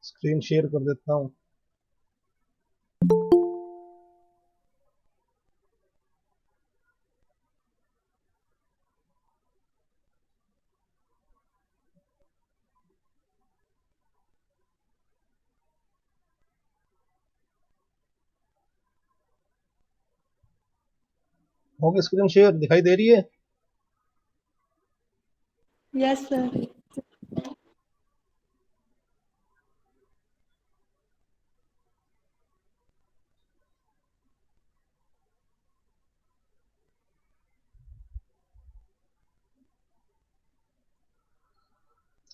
Screen share कर देता हूँ। होगी स्क्रीन शेयर, दिखाई दे रही है? Yes sir.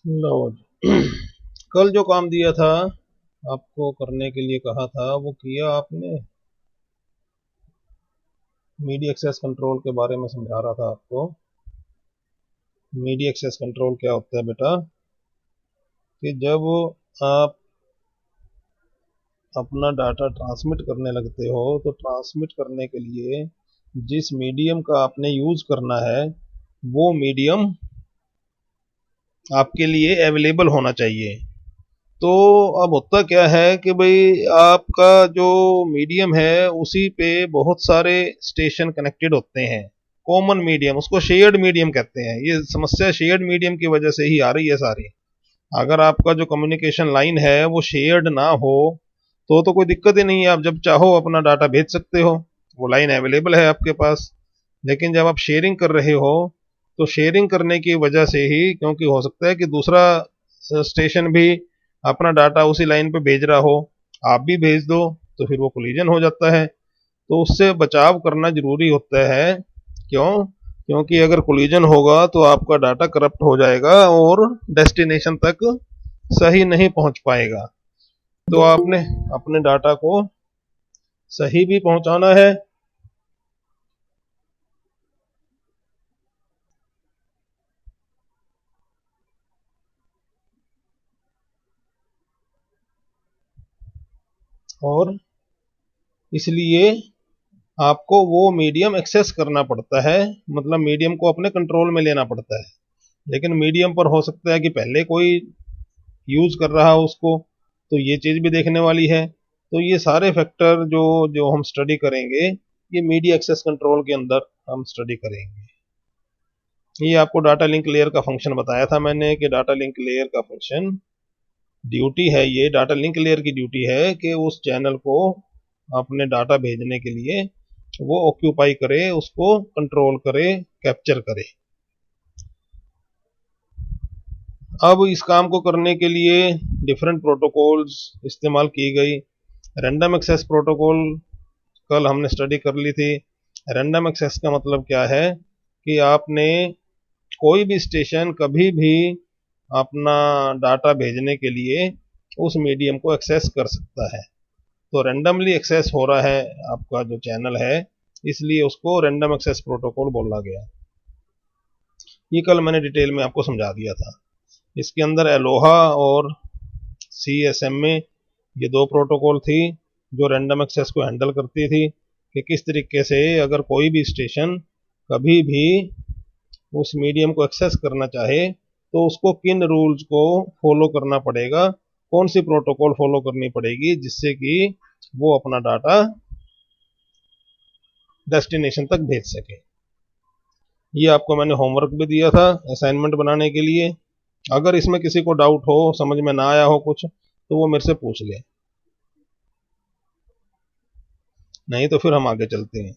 लो जी। कल जो काम दिया था आपको करने के लिए कहा था वो किया आपने? मीडिया एक्सेस कंट्रोल के बारे में समझा रहा था आपको। मीडिया एक्सेस कंट्रोल क्या होता है बेटा, कि जब आप अपना डाटा ट्रांसमिट करने लगते हो तो ट्रांसमिट करने के लिए जिस मीडियम का आपने यूज करना है वो मीडियम आपके लिए अवेलेबल होना चाहिए। तो अब होता क्या है कि भाई आपका जो मीडियम है उसी पे बहुत सारे स्टेशन कनेक्टेड होते हैं। कॉमन मीडियम, उसको शेयर्ड मीडियम कहते हैं। ये समस्या शेयर्ड मीडियम की वजह से ही आ रही है सारी। अगर आपका जो कम्युनिकेशन लाइन है वो शेयर्ड ना हो तो कोई दिक्कत ही नहीं है, आप जब चाहो अपना डाटा भेज सकते हो, वो लाइन अवेलेबल है आपके पास। लेकिन जब आप शेयरिंग कर रहे हो तो शेयरिंग करने की वजह से ही, क्योंकि हो सकता है कि दूसरा स्टेशन भी अपना डाटा उसी लाइन पे भेज रहा हो, आप भी भेज दो, तो फिर वो कोलिजन हो जाता है। तो उससे बचाव करना जरूरी होता है। क्यों? क्योंकि अगर कोलिजन होगा तो आपका डाटा करप्ट हो जाएगा और डेस्टिनेशन तक सही नहीं पहुंच पाएगा। तो आपने अपने डाटा को सही भी पहुंचाना है और इसलिए आपको वो मीडियम एक्सेस करना पड़ता है, मतलब मीडियम को अपने कंट्रोल में लेना पड़ता है। लेकिन मीडियम पर हो सकता है कि पहले कोई यूज कर रहा हो उसको, तो ये चीज भी देखने वाली है। तो ये सारे फैक्टर जो जो हम स्टडी करेंगे, ये मीडिया एक्सेस कंट्रोल के अंदर हम स्टडी करेंगे। ये आपको डाटा लिंक लेयर का फंक्शन बताया था मैंने कि डाटा लिंक लेयर का फंक्शन ड्यूटी है, ये डाटा लिंक लेयर की ड्यूटी है कि उस चैनल को अपने डाटा भेजने के लिए वो ऑक्यूपाई करे, उसको कंट्रोल करे, कैप्चर करे। अब इस काम को करने के लिए डिफरेंट प्रोटोकॉल्स इस्तेमाल की गई। रैंडम एक्सेस प्रोटोकॉल कल हमने स्टडी कर ली थी। रैंडम एक्सेस का मतलब क्या है कि आपने कोई भी स्टेशन कभी भी अपना डाटा भेजने के लिए उस मीडियम को एक्सेस कर सकता है। तो रैंडमली एक्सेस हो रहा है आपका जो चैनल है, इसलिए उसको रैंडम एक्सेस प्रोटोकॉल बोला गया। ये कल मैंने डिटेल में आपको समझा दिया था। इसके अंदर एलोहा और CSMA ये दो प्रोटोकॉल थी जो रैंडम एक्सेस को हैंडल करती थी कि किस तरीके से अगर कोई भी स्टेशन कभी भी उस मीडियम को एक्सेस करना चाहे तो उसको किन रूल्स को फॉलो करना पड़ेगा, कौन सी प्रोटोकॉल फॉलो करनी पड़ेगी जिससे कि वो अपना डाटा डेस्टिनेशन तक भेज सके। ये आपको मैंने होमवर्क भी दिया था असाइनमेंट बनाने के लिए। अगर इसमें किसी को डाउट हो, समझ में ना आया हो कुछ, तो वो मेरे से पूछ ले, नहीं तो फिर हम आगे चलते हैं।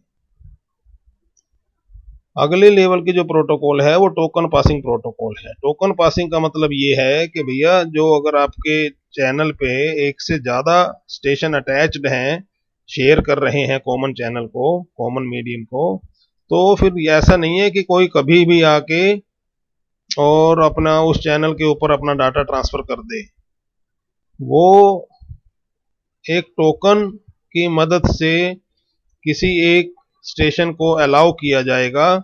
अगले लेवल की जो प्रोटोकॉल है वो टोकन पासिंग प्रोटोकॉल है। टोकन पासिंग का मतलब ये है कि भैया जो अगर आपके चैनल पे एक से ज्यादा स्टेशन अटैच्ड हैं, शेयर कर रहे हैं कॉमन चैनल को, कॉमन मीडियम को, तो फिर ऐसा नहीं है कि कोई कभी भी आके और अपना उस चैनल के ऊपर अपना डाटा ट्रांसफर कर दे। वो एक टोकन की मदद से किसी एक स्टेशन को अलाउ किया जाएगा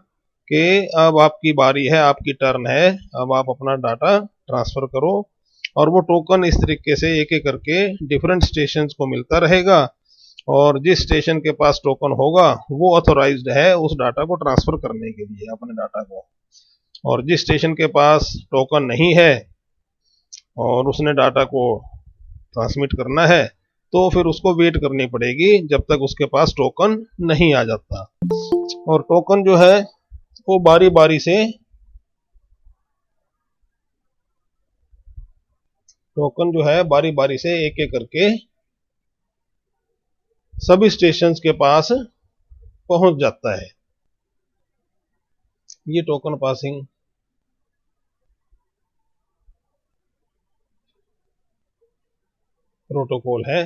कि अब आपकी बारी है, आपकी टर्न है, अब आप अपना डाटा ट्रांसफर करो। और वो टोकन इस तरीके से एक एक करके डिफरेंट स्टेशन को मिलता रहेगा, और जिस स्टेशन के पास टोकन होगा वो ऑथोराइज्ड है उस डाटा को ट्रांसफर करने के लिए, अपने डाटा को। और जिस स्टेशन के पास टोकन नहीं है और उसने डाटा को ट्रांसमिट करना है तो फिर उसको वेट करनी पड़ेगी जब तक उसके पास टोकन नहीं आ जाता। और टोकन जो है वो बारी बारी से एक एक करके सभी स्टेशंस के पास पहुंच जाता है। ये टोकन पासिंग प्रोटोकॉल है।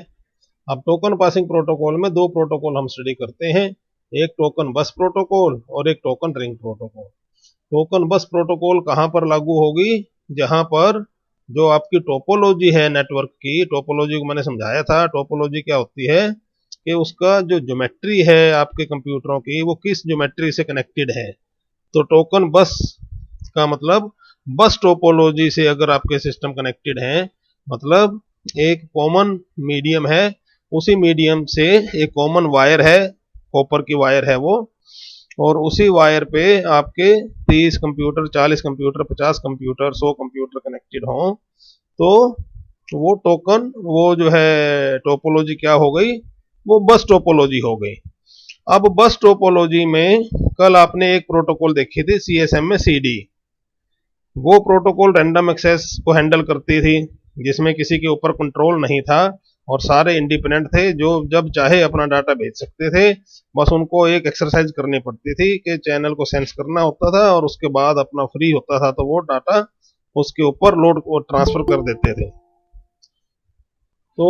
अब टोकन पासिंग प्रोटोकॉल में दो प्रोटोकॉल हम स्टडी करते हैं, एक टोकन बस प्रोटोकॉल और एक token ring protocol. Token bus protocol कहां पर लागू होगी? जहां पर जो आपकी टोपोलॉजी है नेटवर्क की, टोपोलॉजी को मैंने समझाया था। टोपोलॉजी क्या होती है कि उसका जो ज्योमेट्री है आपके कंप्यूटरों की वो किस ज्योमेट्री से कनेक्टेड है। तो टोकन बस का मतलब बस टोपोलॉजी से अगर आपके सिस्टम कनेक्टेड है, मतलब एक कॉमन मीडियम है, उसी मीडियम से एक कॉमन वायर है, कॉपर की वायर है वो, और उसी वायर पे आपके 30 computer, 40 computer, 50 computer, 100 computer connected हों, तो वो टोकन, वो जो है टोपोलॉजी क्या हो गई? वो बस टोपोलॉजी हो गई। अब बस टोपोलॉजी में कल आपने एक प्रोटोकॉल देखी थी सीएसएम में सीडी। वो प्रोटोकॉल रैंडम एक्सेस को हैंडल करती थी, जिसमें किसी के ऊपर कंट्रोल नहीं था और सारे इंडिपेंडेंट थे, जो जब चाहे अपना डाटा भेज सकते थे। बस उनको एक एक्सरसाइज करनी पड़ती थी कि चैनल को सेंस करना होता था और उसके बाद अपना फ्री होता था तो वो डाटा उसके ऊपर लोड और ट्रांसफर कर देते थे। तो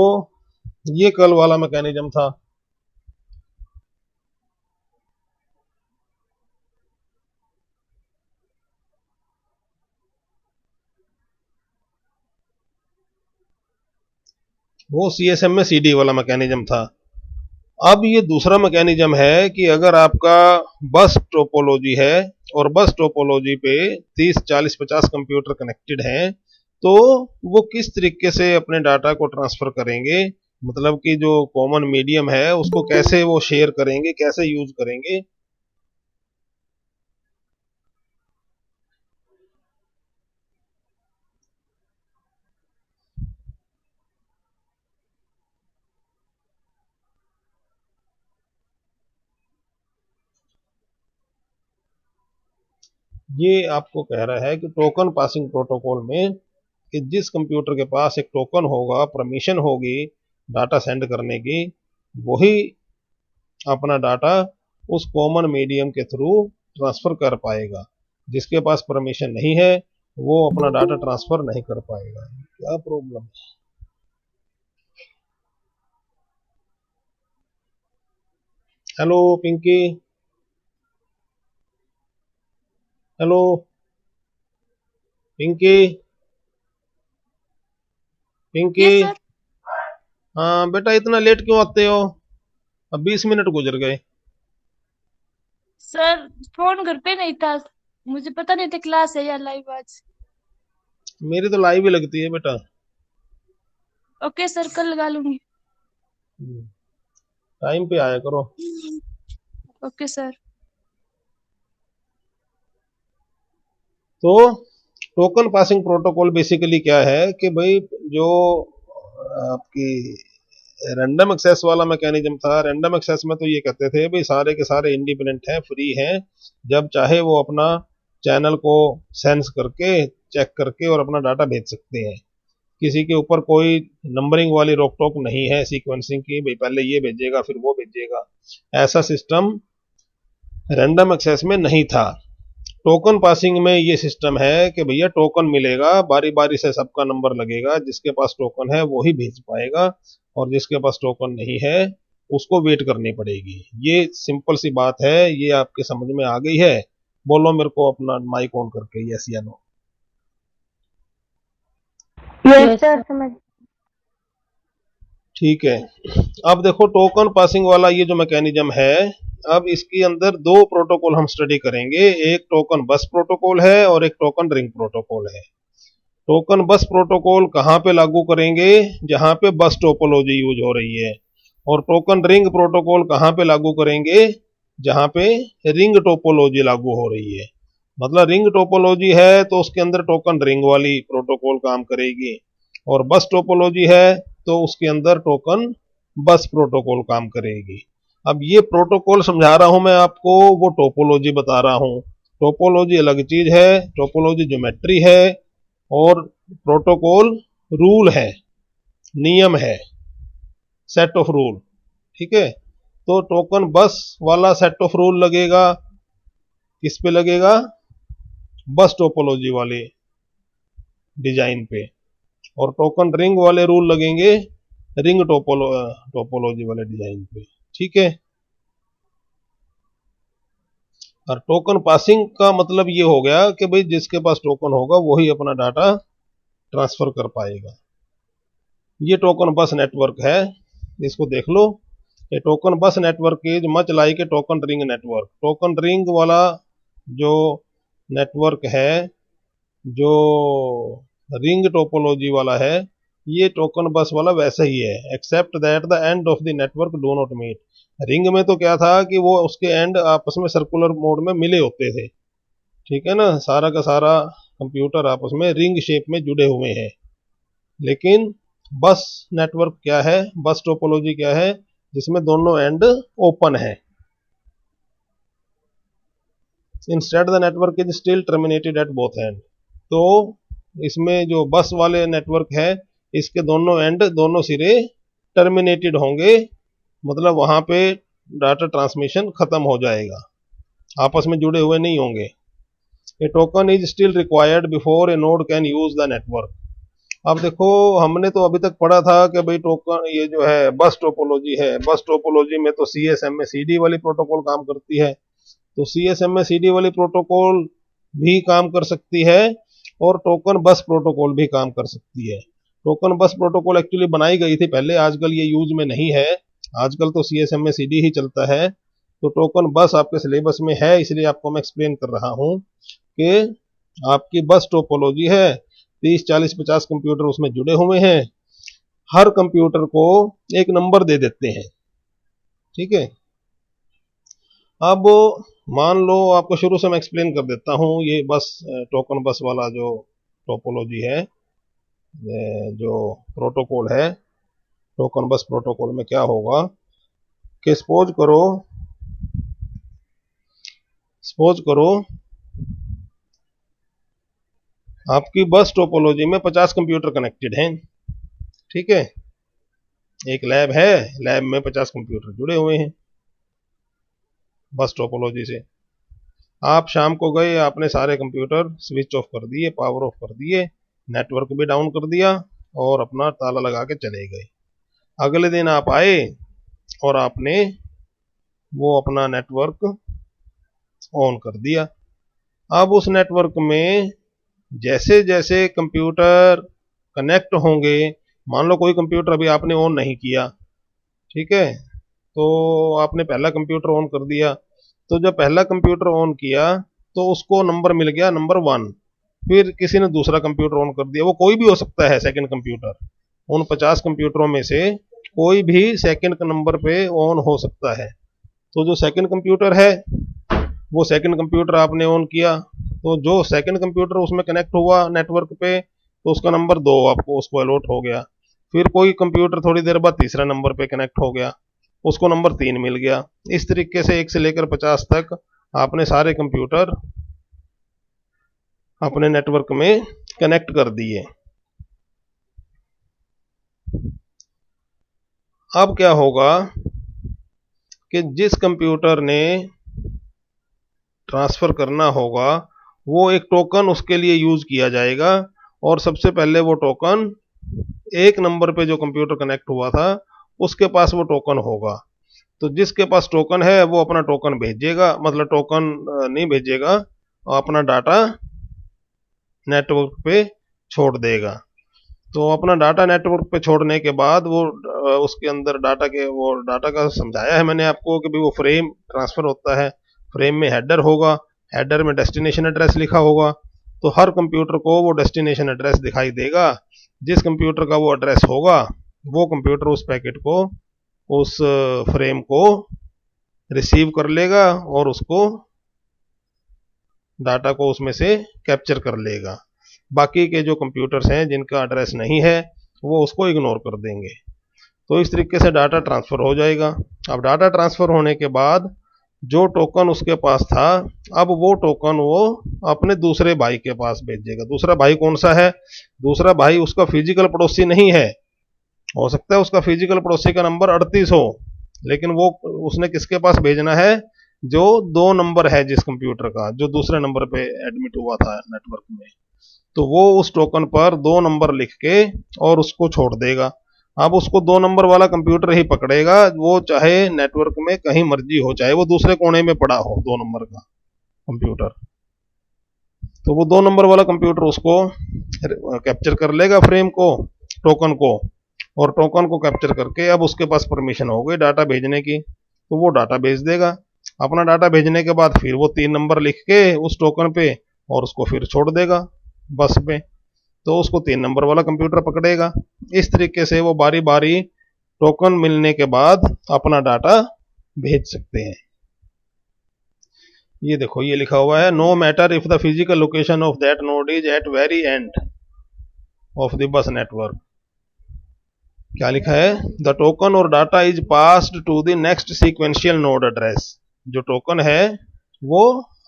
ये कल वाला मैकेनिज्म था। वो सीएसएम में सीडी वाला मैकेनिज्म था। अब ये दूसरा मैकेनिज्म है कि अगर आपका बस टोपोलॉजी है और बस टोपोलॉजी पे 30, 40, 50 कंप्यूटर कनेक्टेड हैं, तो वो किस तरीके से अपने डाटा को ट्रांसफर करेंगे, मतलब कि जो कॉमन मीडियम है उसको कैसे वो शेयर करेंगे, कैसे यूज करेंगे। ये आपको कह रहा है कि टोकन पासिंग प्रोटोकॉल में कि जिस कंप्यूटर के पास एक टोकन होगा, परमिशन होगी डाटा सेंड करने की, वही अपना डाटा उस कॉमन मीडियम के थ्रू ट्रांसफर कर पाएगा। जिसके पास परमिशन नहीं है वो अपना डाटा ट्रांसफर नहीं कर पाएगा। क्या problem? Hello Pinky, hello Pinky, Pinky. Yes sir. हाँ बेटा, इतना लेट क्यों आते हो? अब 20 मिनट गुजर गए। सर फोन घर पे नहीं था, मुझे पता नहीं था क्लास है या लाइव आज। मेरी तो लाइव ही लगती है बेटा। ओके सर, कल लगा लूंगी। टाइम पे आया करो। Okay sir. तो टोकन पासिंग प्रोटोकॉल बेसिकली क्या है कि भाई जो आपकी रैंडम एक्सेस वाला मैकेनिज्म था, रैंडम एक्सेस में तो ये कहते थे भाई सारे के सारे इंडिपेंडेंट हैं, फ्री हैं, जब चाहे वो अपना चैनल को सेंस करके, चेक करके और अपना डाटा भेज सकते हैं। किसी के ऊपर कोई नंबरिंग वाली रोक टोक नहीं है, सीक्वेंसिंग की, भाई पहले ये भेजेगा फिर वो भेजेगा, ऐसा सिस्टम रैंडम एक्सेस में नहीं था। टोकन पासिंग में ये सिस्टम है कि भैया टोकन मिलेगा, बारी बारी से सबका नंबर लगेगा, जिसके पास टोकन है वो ही भेज पाएगा और जिसके पास टोकन नहीं है उसको वेट करनी पड़ेगी। ये सिंपल सी बात है, ये आपके समझ में आ गई है? बोलो मेरे को अपना माइक ऑन करके यस या नो। यस सर, समझ। ठीक है। अब देखो टोकन पासिंग वाला ये जो मैकेनिज्म है, अब इसके अंदर दो प्रोटोकॉल हम स्टडी करेंगे, एक टोकन बस प्रोटोकॉल है और एक टोकन रिंग प्रोटोकॉल है। टोकन बस प्रोटोकॉल कहाँ पे लागू करेंगे? जहां पे बस टोपोलॉजी यूज हो रही है। और टोकन रिंग प्रोटोकॉल कहाँ पे लागू करेंगे? जहां पे रिंग टोपोलॉजी लागू हो रही है। मतलब रिंग टोपोलॉजी है तो उसके अंदर टोकन रिंग वाली प्रोटोकॉल काम करेगी, और बस टोपोलॉजी है तो उसके अंदर टोकन बस प्रोटोकॉल काम करेगी। अब ये प्रोटोकॉल समझा रहा हूं मैं आपको, वो टोपोलॉजी बता रहा हूं। टोपोलॉजी अलग चीज है, टोपोलॉजी ज्योमेट्री है और प्रोटोकॉल रूल है, नियम है, सेट ऑफ रूल। ठीक है, तो टोकन बस वाला सेट ऑफ रूल लगेगा किस पे लगेगा, बस टोपोलॉजी वाले डिजाइन पे, और टोकन रिंग वाले रूल लगेंगे रिंग टोपोलॉजी वाले डिजाइन पे। ठीक है, और टोकन पासिंग का मतलब ये हो गया कि भाई जिसके पास टोकन होगा वही अपना डाटा ट्रांसफर कर पाएगा। ये टोकन बस नेटवर्क है, इसको देख लो। ये token bus network is much like A token ring network. Token ring वाला जो नेटवर्क है, जो रिंग टोपोलॉजी वाला है, ये टोकन बस वाला वैसा ही है, except that the end of the network do not meet. Ring में तो क्या था कि वो उसके एंड आपस में सर्कुलर मोड में मिले होते थे। ठीक है ना, सारा का सारा कंप्यूटर आपस में रिंग शेप में जुड़े हुए हैं। लेकिन बस नेटवर्क क्या है, बस टोपोलॉजी क्या है, जिसमें दोनों एंड ओपन है। Instead the network is still terminated at both and. तो इसमें जो बस वाले नेटवर्क है, इसके दोनों एंड, दोनों सिरे टर्मिनेटेड होंगे, मतलब वहां पे डाटा ट्रांसमिशन खत्म हो जाएगा, आपस में जुड़े हुए नहीं होंगे। A token is still required before a node can use the network. अब देखो, हमने तो अभी तक पढ़ा था कि भाई टोकन, ये जो है बस टोपोलॉजी है, बस टोपोलॉजी में तो CSMA-CD वाली प्रोटोकॉल काम करती है। तो CSMA-CD वाली प्रोटोकॉल भी काम कर सकती है और टोकन बस प्रोटोकॉल भी काम कर सकती है। टोकन बस प्रोटोकॉल एक्चुअली बनाई गई थी पहले, आजकल ये यूज में नहीं है, आजकल तो CSMA-CD ही चलता है। तो टोकन बस आपके सिलेबस में है, इसलिए आपको मैं एक्सप्लेन कर रहा हूं कि आपकी बस टोपोलॉजी है, 30, 40, 50 कंप्यूटर उसमें जुड़े हुए हैं, हर कंप्यूटर को एक नंबर दे देते हैं। ठीक है, अब मान लो, आपको शुरू से मैं एक्सप्लेन कर देता हूं, ये बस टोकन बस वाला जो टोपोलॉजी है, जो प्रोटोकॉल है, टोकन बस प्रोटोकॉल में क्या होगा कि सपोज करो आपकी बस टोपोलॉजी में 50 कंप्यूटर कनेक्टेड हैं। ठीक है, एक लैब है, लैब में 50 कंप्यूटर जुड़े हुए हैं बस टोपोलॉजी से। आप शाम को गए, आपने सारे कंप्यूटर स्विच ऑफ कर दिए, पावर ऑफ कर दिए, नेटवर्क भी डाउन कर दिया और अपना ताला लगा के चले गए। अगले दिन आप आए और आपने वो अपना नेटवर्क ऑन कर दिया। अब उस नेटवर्क में जैसे जैसे कंप्यूटर कनेक्ट होंगे, मान लो कोई कंप्यूटर अभी आपने ऑन नहीं किया, ठीक है, तो आपने पहला कंप्यूटर ऑन कर दिया, तो जब पहला कंप्यूटर ऑन किया तो उसको नंबर मिल गया नंबर 1। फिर किसी ने दूसरा कंप्यूटर ऑन कर दिया, वो कोई भी हो सकता है सेकंड कंप्यूटर, उन 50 कंप्यूटरों में से कोई भी सेकंड नंबर पे ऑन हो सकता है। तो जो सेकंड कंप्यूटर है, वो सेकंड कंप्यूटर आपने ऑन किया, तो जो सेकंड कंप्यूटर उसमें कनेक्ट हुआ नेटवर्क पे, तो उसका नंबर 2 आपको उसको अलॉट हो गया। फिर कोई कंप्यूटर थोड़ी देर बाद तीसरा नंबर पे कनेक्ट हो गया, उसको नंबर 3 मिल गया। इस तरीके से 1 से लेकर 50 तक आपने सारे कंप्यूटर अपने नेटवर्क में कनेक्ट कर दिए। अब क्या होगा कि जिस कंप्यूटर ने ट्रांसफर करना होगा, वो एक टोकन उसके लिए यूज किया जाएगा, और सबसे पहले वो टोकन एक नंबर पे जो कंप्यूटर कनेक्ट हुआ था उसके पास वो टोकन होगा। तो जिसके पास टोकन है वो अपना टोकन भेजेगा, मतलब टोकन नहीं भेजेगा, अपना डाटा नेटवर्क पे छोड़ देगा। तो अपना डाटा नेटवर्क पे छोड़ने के बाद वो उसके अंदर डाटा का समझाया है मैंने आपको कि भाई वो फ्रेम ट्रांसफर होता है, फ्रेम में हेडर होगा, हेडर में डेस्टिनेशन एड्रेस लिखा होगा। तो हर कंप्यूटर को वो डेस्टिनेशन एड्रेस दिखाई देगा, जिस कंप्यूटर का वो एड्रेस होगा वो कंप्यूटर उस पैकेट को, उस फ्रेम को रिसीव कर लेगा और उसको डाटा को उसमें से कैप्चर कर लेगा। बाकी के जो कंप्यूटर्स हैं जिनका एड्रेस नहीं है, वो उसको इग्नोर कर देंगे। तो इस तरीके से डाटा ट्रांसफर हो जाएगा। अब डाटा ट्रांसफर होने के बाद जो टोकन उसके पास था, अब वो टोकन वो अपने दूसरे भाई के पास भेजेगा। दूसरा भाई कौन सा है? दूसरा भाई उसका फिजिकल पड़ोसी नहीं है। हो सकता है उसका फिजिकल पड़ोसी का नंबर 38 हो, लेकिन वो उसने किसके पास भेजना है? जो 2 नंबर है जिस कंप्यूटर का, जो दूसरे नंबर पे एडमिट हुआ था नेटवर्क में, तो वो उस टोकन पर 2 नंबर लिख के और उसको छोड़ देगा। अब उसको 2 नंबर वाला कंप्यूटर ही पकड़ेगा, वो चाहे नेटवर्क में कहीं मर्जी हो, चाहे वो दूसरे कोने में पड़ा हो 2 नंबर का कंप्यूटर। तो वो 2 नंबर वाला कंप्यूटर उसको कैप्चर कर लेगा, फ्रेम को, टोकन को, और टोकन को कैप्चर करके अब उसके पास परमिशन हो गई डाटा भेजने की, तो वो डाटा भेज देगा। अपना डाटा भेजने के बाद फिर वो 3 नंबर लिख के उस टोकन पे और उसको फिर छोड़ देगा बस पे, तो उसको 3 नंबर वाला कंप्यूटर पकड़ेगा। इस तरीके से वो बारी बारी टोकन मिलने के बाद अपना डाटा भेज सकते हैं। ये देखो ये लिखा हुआ है, no matter if the physical location of that node is at very end of the bus network. क्या लिखा है? द टोकन और data is passed to the next sequential node address. जो टोकन है वो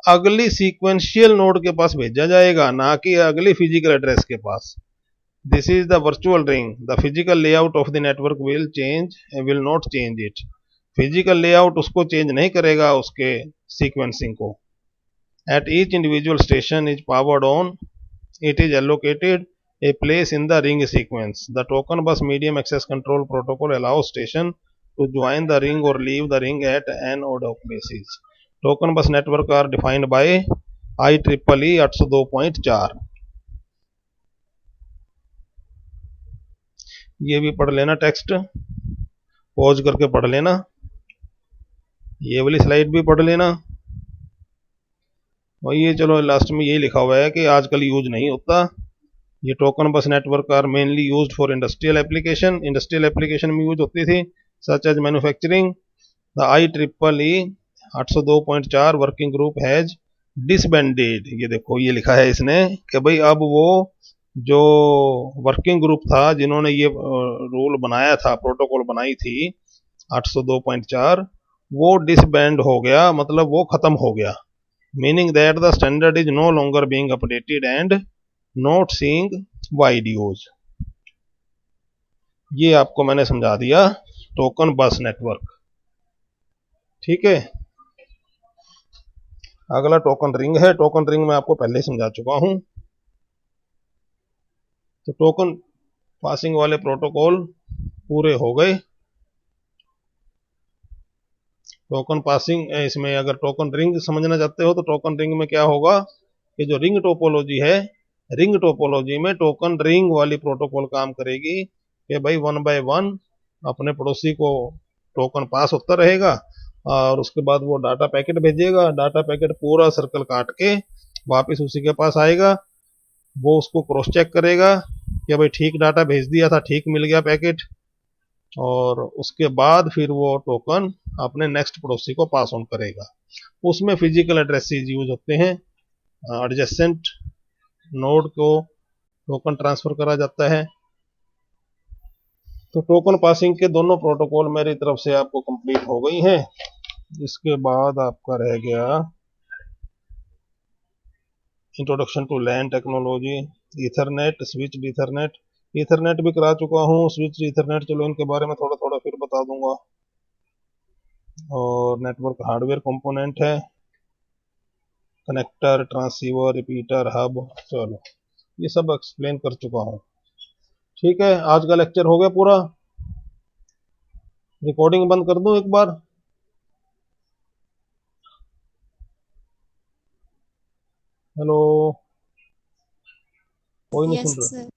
अगली सीक्वेंशियल नोड के पास भेजा जाएगा, ना कि अगली फिजिकल एड्रेस के पास। This is the virtual ring, the physical layout of the network will not change it. Physical layout उसको चेंज नहीं करेगा, उसके सीक्वेंसिंग को। At each individual station is powered on, it is allocated a place in the ring sequence. The token bus medium access control protocol allows station to join the ring or leave the ring at an ad hoc basis. Token bus network are defined by IEEE 802.4। ये भी पढ़ लेना, text pause करके पढ़ लेना, ये वाली slide भी पढ़ लेना। और ये चलो लास्ट में ये लिखा हुआ है कि आजकल यूज नहीं होता। ये token bus network are mainly used for industrial application, industrial application में यूज होती थी, such as manufacturing. The IEEE 802.4 working group has disbanded. ये देखो ये लिखा है इसने कि भाई अब वो जो वर्किंग ग्रुप था जिन्होंने ये रूल बनाया था, प्रोटोकॉल बनाई थी 802.4, वो डिसबैंड हो गया, मतलब वो खत्म हो गया। Meaning that the standard is no longer being updated and not seeing wide use. ये आपको मैंने समझा दिया टोकन बस नेटवर्क। ठीक है, अगला टोकन रिंग है। टोकन रिंग मैं आपको पहले ही समझा चुका हूं। तो टोकन पासिंग वाले प्रोटोकॉल पूरे हो गए। टोकन पासिंग, इसमें अगर टोकन रिंग समझना चाहते हो तो टोकन रिंग में क्या होगा कि जो रिंग टोपोलॉजी है, रिंग टोपोलॉजी में टोकन रिंग वाली प्रोटोकॉल काम करेगी कि भाई 1 बाय 1 अपने पड़ोसी को टोकन पास होता रहेगा और उसके बाद वो डाटा पैकेट भेजेगा। डाटा पैकेट पूरा सर्कल काट के वापस उसी के पास आएगा। वो उसको क्रॉस चेक करेगा कि भाई ठीक डाटा भेज दिया था, ठीक मिल गया पैकेट, और उसके बाद फिर वो टोकन अपने नेक्स्ट पड़ोसी को पास ऑन करेगा। उसमें फिजिकल एड्रेसेस यूज होते हैं, एडजेसेंट नोड को टोकन ट्रांसफर करा जाता है। तो टोकन पासिंग के दोनों प्रोटोकॉल मेरी तरफ से आपको कंप्लीट हो गई हैं। इसके बाद आपका रह गया introduction to LAN technology, Ethernet, switch Ethernet. Ethernet भी करा चुका हूँ, स्विच ईथरनेट चलो इनके बारे में थोड़ा थोड़ा फिर बता दूंगा। और नेटवर्क हार्डवेयर कंपोनेंट है, कनेक्टर, ट्रांसीवर, रिपीटर, हब, चलो ये सब एक्सप्लेन कर चुका हूँ। ठीक है, आज का लेक्चर हो गया पूरा। रिकॉर्डिंग बंद कर दूं एक बार? हेलो, कोई नहीं यस सुन रहा? सर।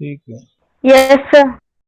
ठीक है। Yes sir.